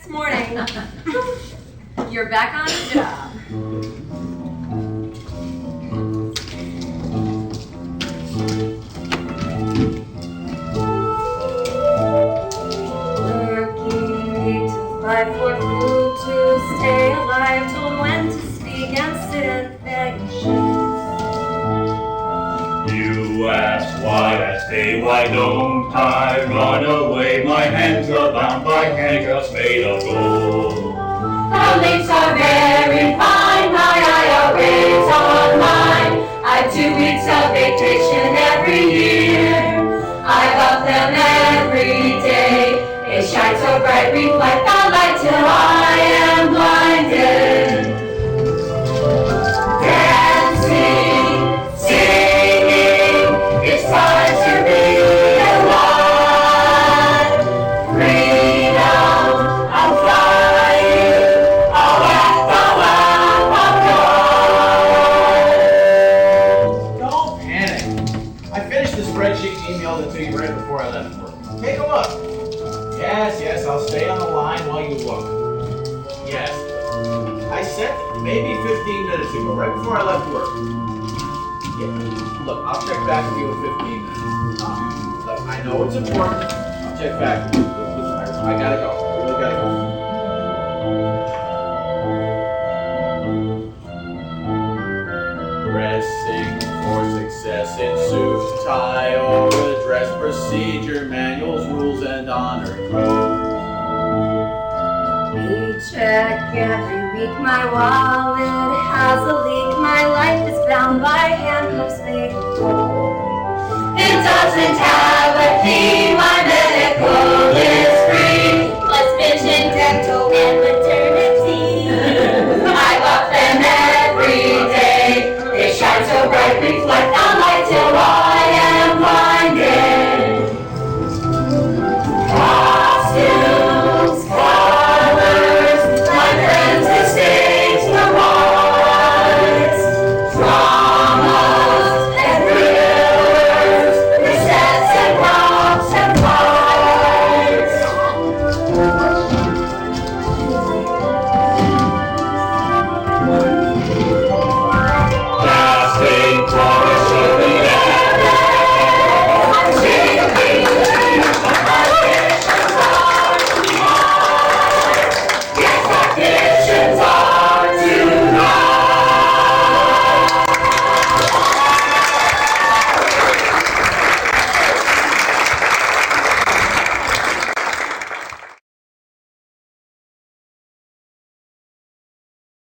This morning, you're back on the job. Working 8 to 5 for food to stay alive, told when to speak and sit and beg and shit. You ask why I stay, why don't I run away? My hands are bound by handcuffs made of gold. The links are very fine, my IRA's online. I have 2 weeks of vacation every year. I love them every day. They shine so bright, reflect the light till I am blinded. Dancing, singing, it's time to be alive. Freedom, I'm flying. Don't panic. I finished the spreadsheet and emailed it to you right before I left work. Take a look. Yes, I'll stay on the line while you look. Yes. I sent it maybe 15 minutes ago, right before I left work. Yeah. Look, I'll check back with you in 15 minutes. Look, I know it's important. I'll check back with you. I gotta go. I really gotta go. Dressing for success in suit, tie, or a dress, procedure, manuals, rules, and honor code. Paycheck every week, my wallet has a leak. My life is bound by handcuffs made of gold. It doesn't have a key, my medical